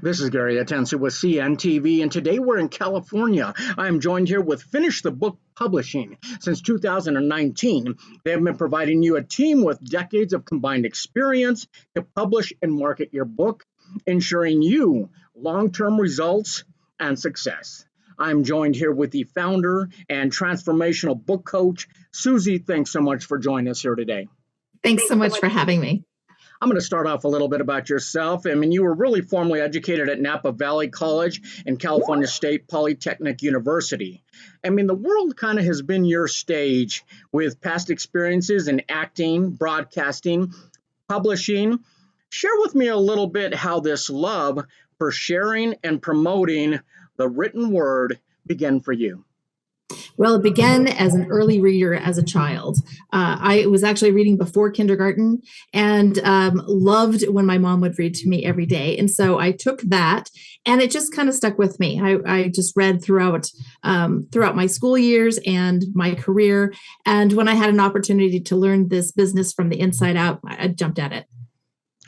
This is Gary Atencio with CNTV, and today we're in California. I am joined here with Finish the Book Publishing. Since 2019, they have been providing you a team with decades of combined experience to publish and market your book, ensuring you long-term results and success. I'm joined here with the founder and transformational book coach, Susie. Thanks so much for joining us here today. Thanks so much for having me. I'm going to start off a little bit about yourself. I mean, you were really formally educated at Napa Valley College and California State Polytechnic University. I mean, the world kind of has been your stage with past experiences in acting, broadcasting, publishing. Share with me a little bit how this love for sharing and promoting the written word began for you. Well, it began as an early reader as a child. I was actually reading before kindergarten and loved when my mom would read to me every day. And so I took that and it just kind of stuck with me. I just read throughout my school years and my career. And when I had an opportunity to learn this business from the inside out, I jumped at it.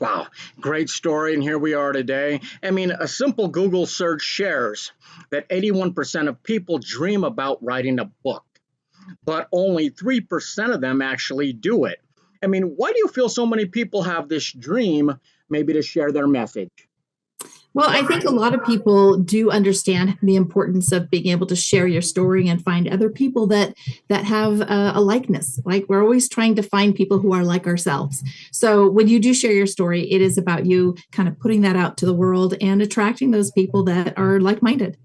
Wow, great story. And here we are today. I mean, a simple Google search shares that 81% of people dream about writing a book, but only 3% of them actually do it. I mean, why do you feel so many people have this dream, maybe to share their message? Well, I think a lot of people do understand the importance of being able to share your story and find other people that have a likeness. Like we're always trying to find people who are like ourselves. So when you do share your story, it is about you kind of putting that out to the world and attracting those people that are like-minded.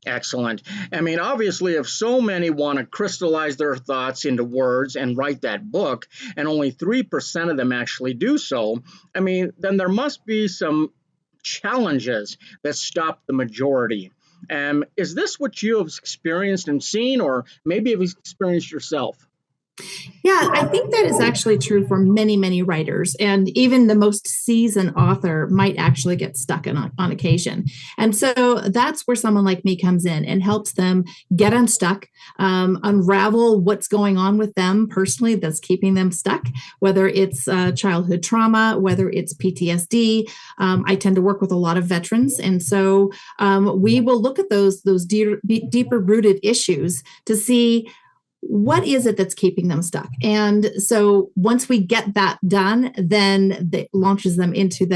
Excellent. I mean, obviously, if so many want to crystallize their thoughts into words and write that book, and only 3% of them actually do so, I mean, then there must be some challenges that stop the majority. Is this what you have experienced and seen, or maybe have experienced yourself? Yeah, I think that is actually true for many, many writers. And even the most seasoned author might actually get stuck on occasion. And so that's where someone like me comes in and helps them get unstuck, unravel what's going on with them personally that's keeping them stuck, whether it's childhood trauma, whether it's PTSD. I tend to work with a lot of veterans. And so we will look at those deeper rooted issues to see what is it that's keeping them stuck? And so once we get that done, then that launches them into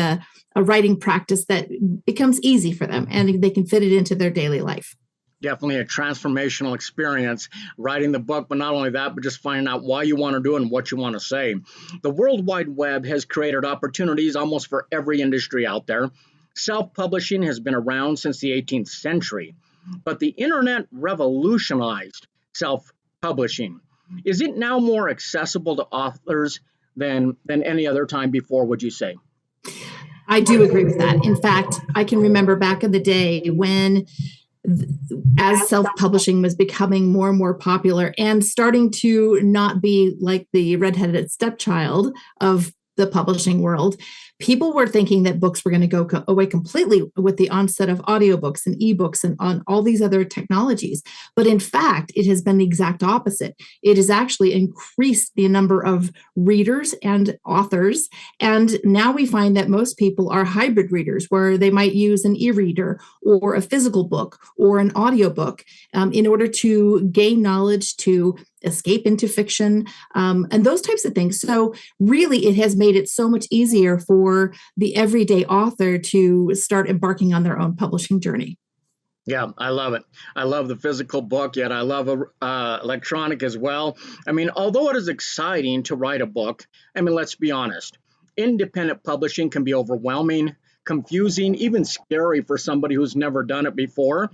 a writing practice that becomes easy for them and they can fit it into their daily life. Definitely a transformational experience writing the book, but not only that, but just finding out why you want to do it and what you want to say. The World Wide Web has created opportunities almost for every industry out there. Self-publishing has been around since the 18th century, but the internet revolutionized self-publishing. Is it now more accessible to authors than any other time before, would you say? I do agree with that. In fact, I can remember back in the day when as self-publishing was becoming more and more popular and starting to not be like the redheaded stepchild of the publishing world, people were thinking that books were going to go away completely with the onset of audiobooks and ebooks and on all these other technologies. But in fact, it has been the exact opposite. It has actually increased the number of readers and authors. And now we find that most people are hybrid readers, where they might use an e-reader or a physical book or an audiobook in order to gain knowledge, to escape into fiction, and those types of things. So really, it has made it so much easier for the everyday author to start embarking on their own publishing journey. Yeah, I love it. I love the physical book, yet I love electronic as well. I mean, although it is exciting to write a book, I mean, let's be honest, independent publishing can be overwhelming, confusing, even scary for somebody who's never done it before.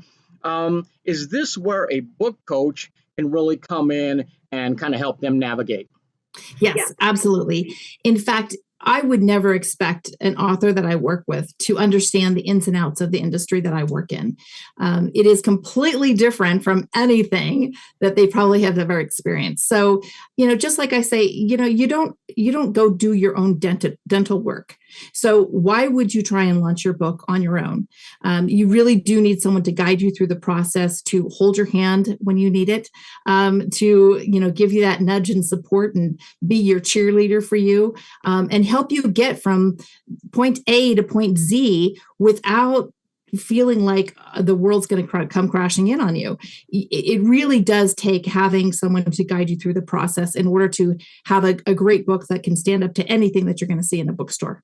Is this where a book coach can really come in and kind of help them navigate? Yes, absolutely. In fact, I would never expect an author that I work with to understand the ins and outs of the industry that I work in. It is completely different from anything that they probably have ever experienced. So, just like I say, you don't go do your own dental work. So why would you try and launch your book on your own? You really do need someone to guide you through the process, to hold your hand when you need it, to give you that nudge and support and be your cheerleader for you, and help you get from point A to point Z without feeling like the world's going to come crashing in on you. It really does take having someone to guide you through the process in order to have a great book that can stand up to anything that you're going to see in a bookstore.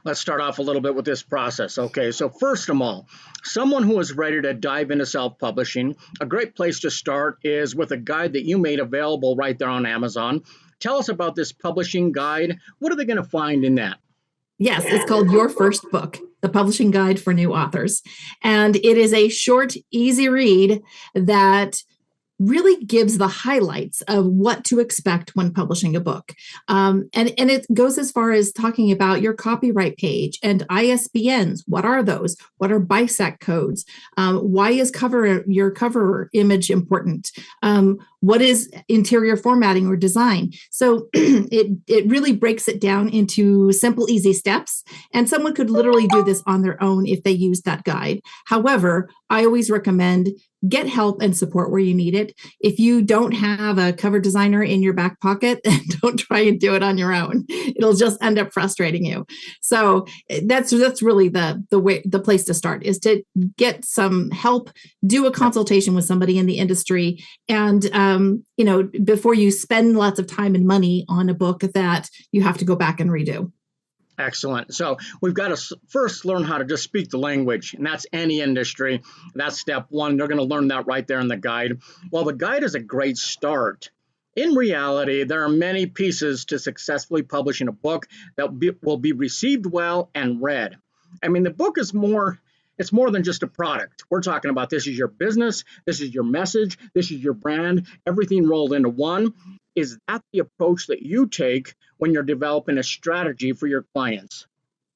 Let's start off a little bit with this process. Okay, so first of all, someone who is ready to dive into self-publishing, a great place to start is with a guide that you made available right there on Amazon. Tell us about this publishing guide. What are they going to find in that? Yes, it's called Your First Book, the Publishing Guide for New Authors. And it is a short, easy read that really gives the highlights of what to expect when publishing a book. And it goes as far as talking about your copyright page and ISBNs. What are those? What are BISAC codes? Why is your cover image important? What is interior formatting or design? So it really breaks it down into simple, easy steps. And someone could literally do this on their own if they use that guide. However, I always recommend get help and support where you need it. If you don't have a cover designer in your back pocket, don't try and do it on your own. It'll just end up frustrating you. So that's really the place to start, is to get some help, do a consultation with somebody in the industry, and before you spend lots of time and money on a book that you have to go back and redo. Excellent. So we've got to first learn how to just speak the language, and that's any industry. That's step one. They're going to learn that right there in the guide. Well, the guide is a great start. In reality, there are many pieces to successfully publishing a book that will be received well and read. I mean, the book is it's more than just a product. We're talking about this is your business, this is your message, this is your brand, everything rolled into one. Is that the approach that you take when you're developing a strategy for your clients?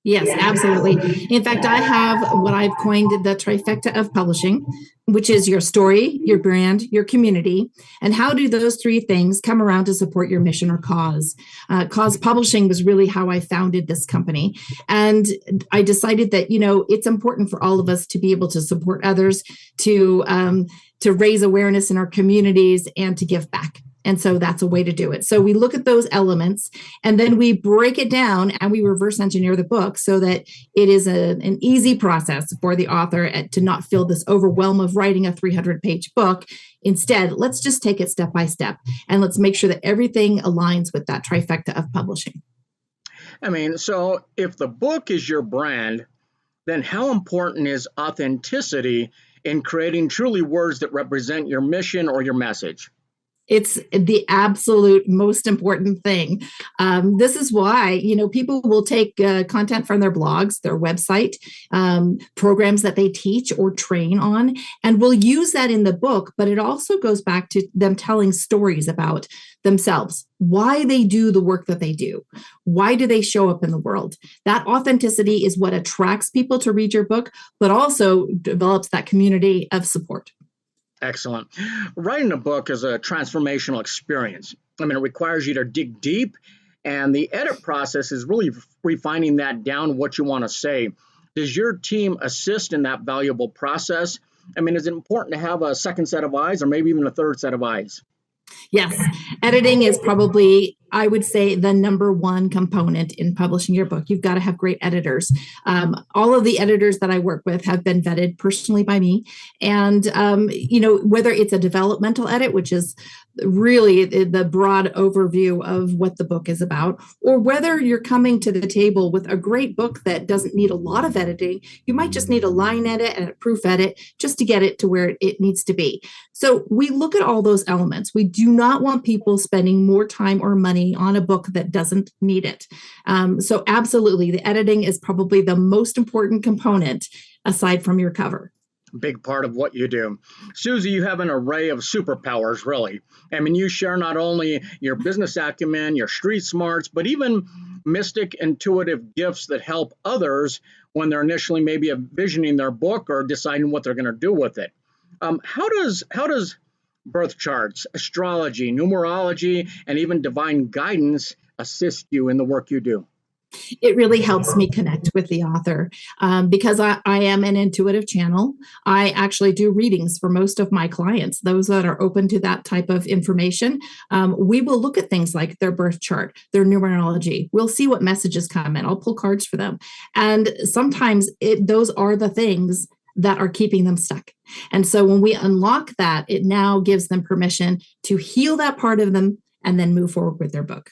Yes, absolutely. In fact, I have what I've coined the trifecta of publishing, which is your story, your brand, your community. And how do those three things come around to support your mission or cause? Cause Publishing was really how I founded this company. And I decided that, it's important for all of us to be able to support others, to raise awareness in our communities, and to give back. And so that's a way to do it. So we look at those elements and then we break it down and we reverse engineer the book so that it is an easy process for the author to not feel this overwhelm of writing a 300-page book. Instead, let's just take it step by step and let's make sure that everything aligns with that trifecta of publishing. I mean, so if the book is your brand, then how important is authenticity in creating truly words that represent your mission or your message? It's the absolute most important thing. This is why, people will take content from their blogs, their website, programs that they teach or train on, and will use that in the book. But it also goes back to them telling stories about themselves, why they do the work that they do. Why do they show up in the world? That authenticity is what attracts people to read your book, but also develops that community of support. Excellent. Writing a book is a transformational experience. I mean, it requires you to dig deep, and the edit process is really refining that down what you want to say. Does your team assist in that valuable process? I mean, is it important to have a second set of eyes or maybe even a third set of eyes? Yes, editing is probably, I would say, the number one component in publishing your book. You've got to have great editors. All of the editors that I work with have been vetted personally by me. And, whether it's a developmental edit, which is really the broad overview of what the book is about, or whether you're coming to the table with a great book that doesn't need a lot of editing, you might just need a line edit and a proof edit just to get it to where it needs to be. So we look at all those elements. We do not want people spending more time or money on a book that doesn't need it. So absolutely, the editing is probably the most important component aside from your cover. Big part of what you do. Susie, you have an array of superpowers, really. I mean, you share not only your business acumen, your street smarts, but even mystic, intuitive gifts that help others when they're initially maybe envisioning their book or deciding what they're going to do with it. How does birth charts, astrology, numerology, and even divine guidance assist you in the work you do? It really helps me connect with the author because I am an intuitive channel. I actually do readings for most of my clients, those that are open to that type of information. We will look at things like their birth chart, their numerology. We'll see what messages come in. I'll pull cards for them. And sometimes those are the things that are keeping them stuck. And so when we unlock that, it now gives them permission to heal that part of them and then move forward with their book.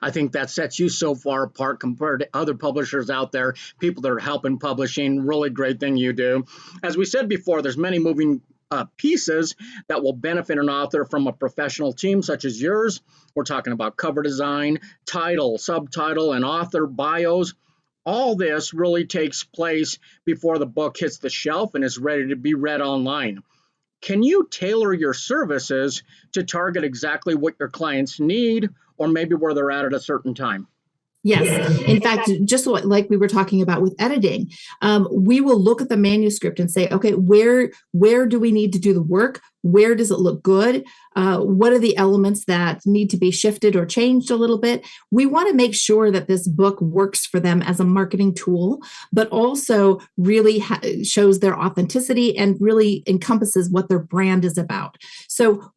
I think that sets you so far apart compared to other publishers out there, people that are helping publishing. Really great thing you do. As we said before, there's many moving pieces that will benefit an author from a professional team such as yours. We're talking about cover design, title, subtitle, and author bios. All this really takes place before the book hits the shelf and is ready to be read online. Can you tailor your services to target exactly what your clients need or maybe where they're at a certain time? Yes. In fact, just like we were talking about with editing, we will look at the manuscript and say, okay, where do we need to do the work? Where does it look good? What are the elements that need to be shifted or changed a little bit? We want to make sure that this book works for them as a marketing tool, but also really shows their authenticity and really encompasses what their brand is about. So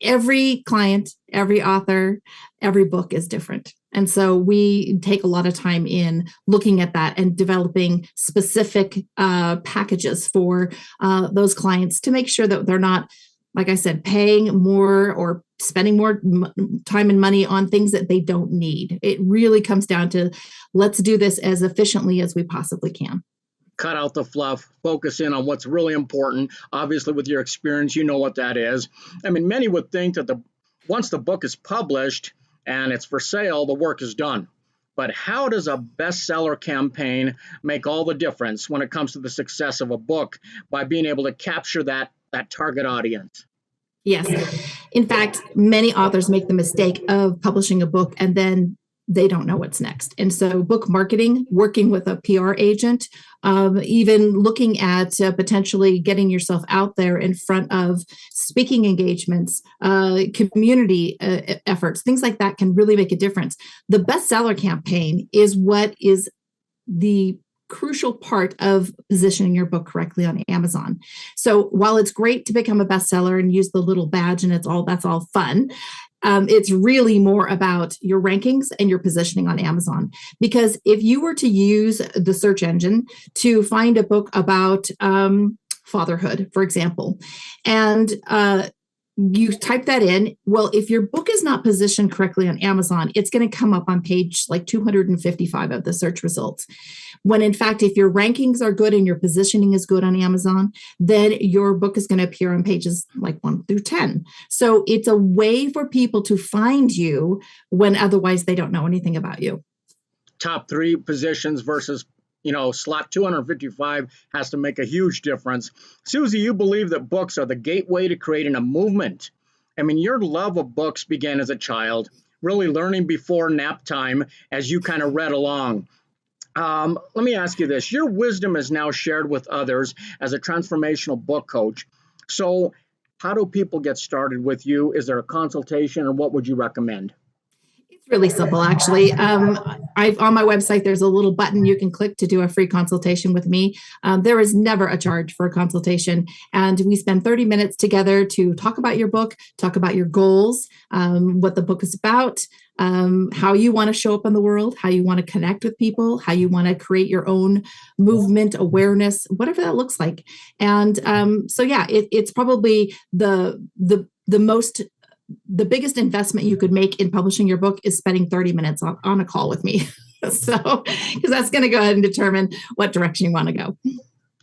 every client, every author, every book is different. And so we take a lot of time in looking at that and developing specific packages for those clients to make sure that they're not, like I said, paying more or spending more time and money on things that they don't need. It really comes down to let's do this as efficiently as we possibly can. Cut out the fluff, focus in on what's really important. Obviously, with your experience, you know what that is. I mean, many would think that once the book is published and it's for sale, the work is done. But how does a bestseller campaign make all the difference when it comes to the success of a book by being able to capture that target audience? Yes. In fact, many authors make the mistake of publishing a book and then they don't know what's next. And so book marketing, working with a PR agent, even looking at potentially getting yourself out there in front of speaking engagements, community efforts, things like that can really make a difference. The bestseller campaign is what is the crucial part of positioning your book correctly on Amazon. So while it's great to become a bestseller and use the little badge and that's all fun, it's really more about your rankings and your positioning on Amazon. Because if you were to use the search engine to find a book about fatherhood, for example, and you type that in, well, if your book is not positioned correctly on Amazon, it's going to come up on page like 255 of the search results. When in fact, if your rankings are good and your positioning is good on Amazon, then your book is going to appear on pages like 1 through 10. So it's a way for people to find you when otherwise they don't know anything about you. Top 3 positions versus slot 255 has to make a huge difference. Susie, you believe that books are the gateway to creating a movement. I mean, your love of books began as a child, really learning before nap time as you kind of read along. Let me ask you this. Your wisdom is now shared with others as a transformational book coach. So how do people get started with you? Is there a consultation, or what would you recommend? Really simple, actually. On my website, there's a little button you can click to do a free consultation with me. There is never a charge for a consultation. And we spend 30 minutes together to talk about your book, talk about your goals, what the book is about, how you want to show up in the world, how you want to connect with people, how you want to create your own movement, awareness, whatever that looks like. And so, yeah, it's probably the biggest investment you could make in publishing your book is spending 30 minutes on a call with me. So, because that's going to go ahead and determine what direction you want to go.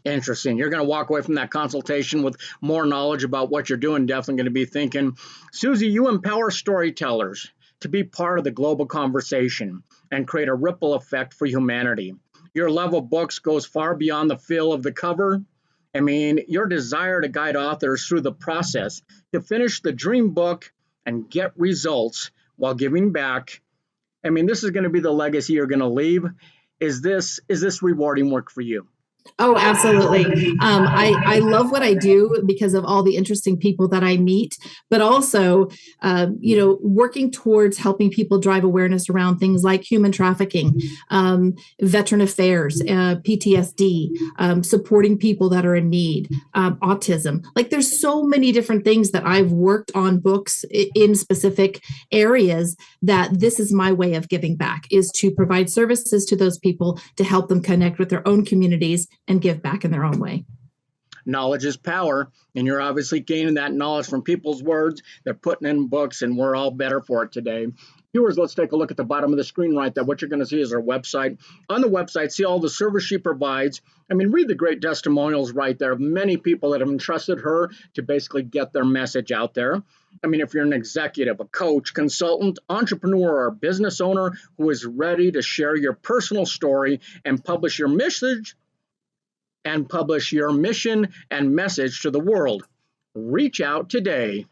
Interesting. You're going to walk away from that consultation with more knowledge about what you're doing. Definitely going to be thinking, Susie, you empower storytellers to be part of the global conversation and create a ripple effect for humanity. Your love of books goes far beyond the feel of the cover. I mean, your desire to guide authors through the process to finish the dream book and get results while giving back. I mean, this is going to be the legacy you're going to leave. Is this rewarding work for you? Oh, absolutely. I love what I do because of all the interesting people that I meet, but also, working towards helping people drive awareness around things like human trafficking, veteran affairs, PTSD, supporting people that are in need, autism. Like there's so many different things that I've worked on books in specific areas that this is my way of giving back, is to provide services to those people to help them connect with their own communities and give back in their own way. Knowledge is power, and you're obviously gaining that knowledge from people's words. They're putting in books, and we're all better for it today. Viewers, let's take a look at the bottom of the screen right there. What you're going to see is our website. On the website, see all the service she provides. I mean, read the great testimonials right there of many people that have entrusted her to basically get their message out there. I mean, if you're an executive, a coach, consultant, entrepreneur, or business owner who is ready to share your personal story and publish your mission and message to the world, reach out today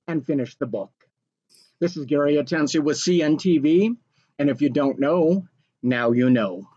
and finish the book. This is Gary Atencio with CNTV, and if you don't know, now you know.